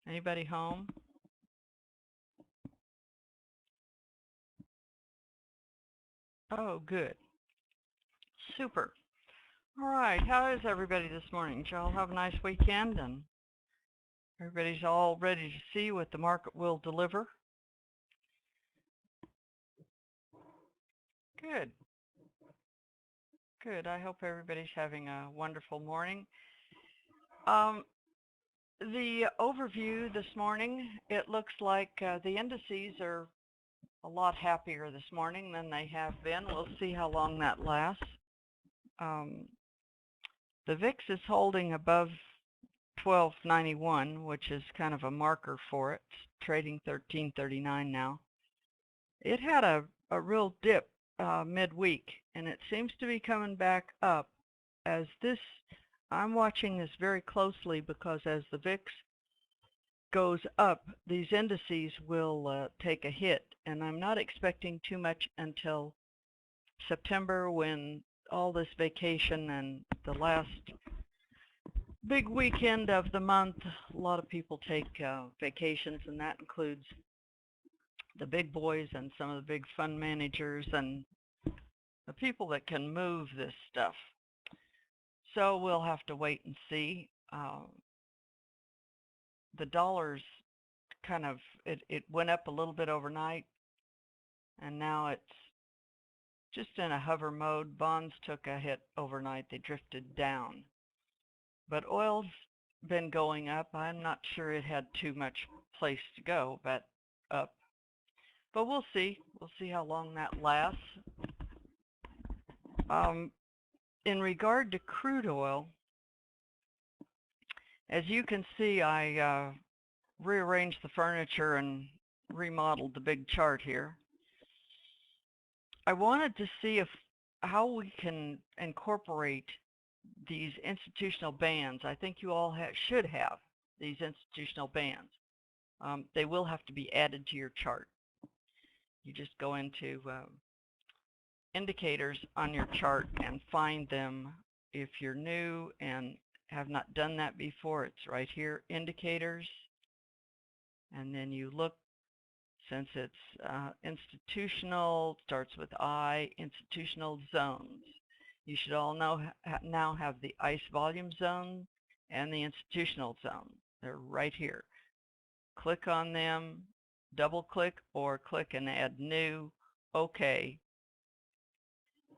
Anybody home? Oh, good. Super. All right. How is everybody this morning? Did y'all have a nice weekend and everybody's all ready to see what the market will deliver? Good. Good. I hope everybody's having a wonderful morning. Um, the overview this morning, it looks like the indices are a lot happier this morning than they have been. We'll see how long that lasts. Um, the VIX is holding above 1291, which is kind of a marker for it. It's trading 1339 now. It had a real dip midweek, and it seems to be coming back up as this. I'm watching this very closely because as the VIX goes up, these indices will take a hit, and I'm not expecting too much until September when all this vacation and the last big weekend of the month, a lot of people take vacations, and that includes the big boys and some of the big fund managers and the people that can move this stuff. So we'll have to wait and see. The dollar's kind of, it went up a little bit overnight, and now it's just in a hover mode. Bonds took a hit overnight. They drifted down. But oil's been going up. I'm not sure it had too much place to go, but up. But we'll see. We'll see how long that lasts. Um, in regard to crude oil, as you can see, I rearranged the furniture and remodeled the big chart here. I wanted to see if how we can incorporate these institutional bands. I think you all should have these institutional bands. They will have to be added to your chart. You just go into indicators on your chart and find them. If you're new and have not done that before, it's right here, indicators, and then you look. Since it's institutional, starts with I, institutional zones. You should all now have the ICE volume zone and the institutional zone. They're right here. Click on them, double click, or click and add new, OK.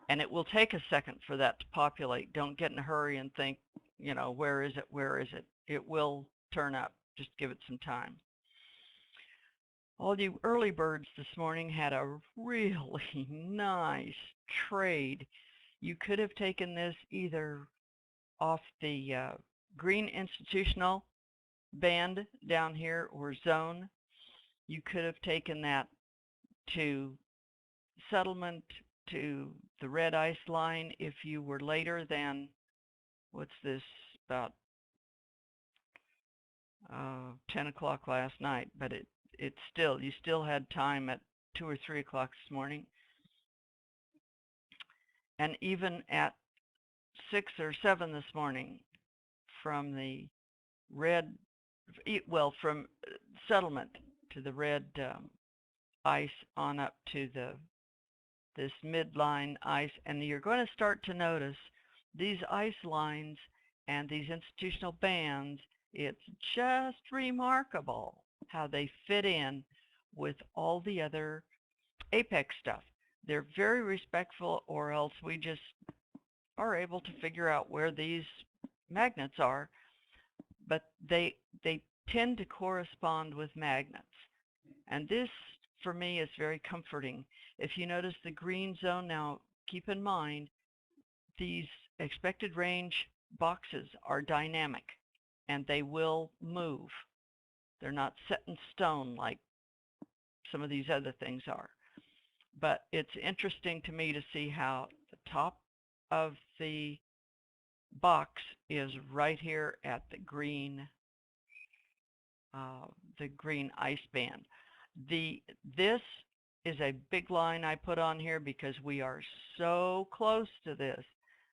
And it will take a second for that to populate. Don't get in a hurry and think, you know, where is it, where is it? It will turn up. Just give it some time. All you early birds this morning had a really nice trade. You could have taken this either off the green institutional band down here or zone. You could have taken that to settlement to the red ice line if you were later than, what's this, about 10 o'clock last night, but you still had time at 2 or 3 o'clock this morning. And even at 6 or 7 this morning from the red, well, from settlement to the red ice on up to this midline ice, and you're going to start to notice these ice lines and these institutional bands. It's just remarkable how they fit in with all the other apex stuff. They're very respectful, or else we just are able to figure out where these magnets are, but they tend to correspond with magnets. And this, for me, is very comforting. If you notice the green zone, now keep in mind these expected range boxes are dynamic and they will move. They're not set in stone like some of these other things are. But it's interesting to me to see how the top of the box is right here at the green ice band. This is a big line I put on here because we are so close to this.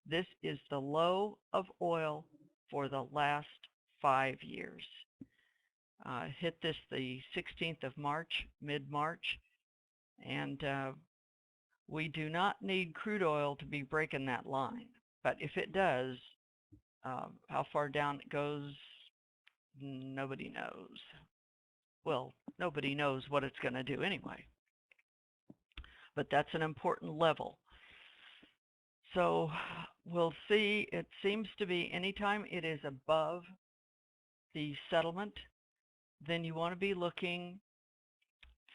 This is the low of oil for the last 5 years. Hit this the 16th of March, mid-March, and we do not need crude oil to be breaking that line. But if it does, how far down it goes, nobody knows. Well, nobody knows what it's going to do anyway. But that's an important level. So we'll see. It seems to be anytime it is above the settlement, then you want to be looking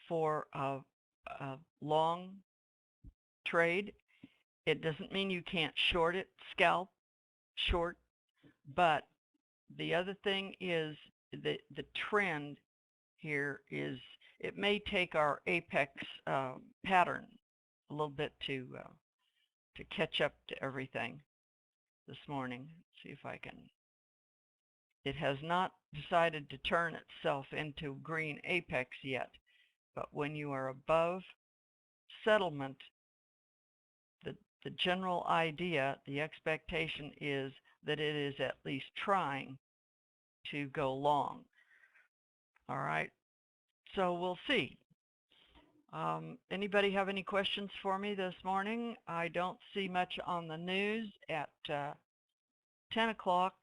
for a long trade. It doesn't mean you can't short it, scalp, short, but the other thing is the trend here is it may take our apex pattern a little bit to catch up to everything this morning. Let's see if I can. It has not decided to turn itself into green apex yet, but when you are above settlement, the general idea, the expectation is that it is at least trying to go long. All right, so we'll see. Anybody have any questions for me this morning? I don't see much on the news at 10 o'clock,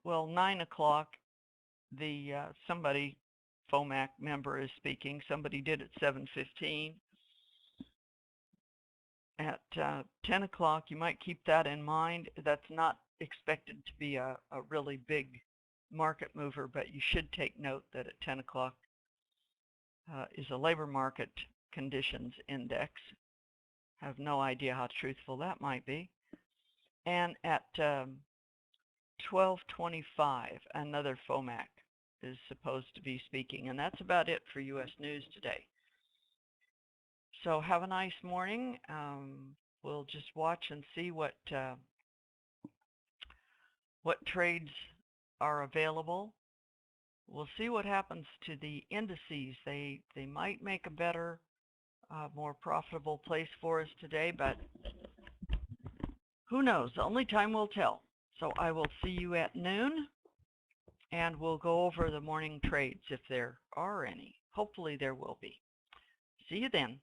well, 9 o'clock, the somebody, FOMAC member is speaking. Somebody did at 7:15. At 10 o'clock, you might keep that in mind. That's not expected to be a really big market mover, but you should take note that at 10 o'clock is a labor market conditions index. Have no idea how truthful that might be. And at 12:25, another FOMAC is supposed to be speaking, and that's about it for U.S. news today. So have a nice morning. We'll just watch and see what trades are available. We'll see what happens to the indices. They might make a better, more profitable place for us today, but who knows? Only time will tell. So I will see you at noon, and we'll go over the morning trades if there are any. Hopefully there will be. See you then.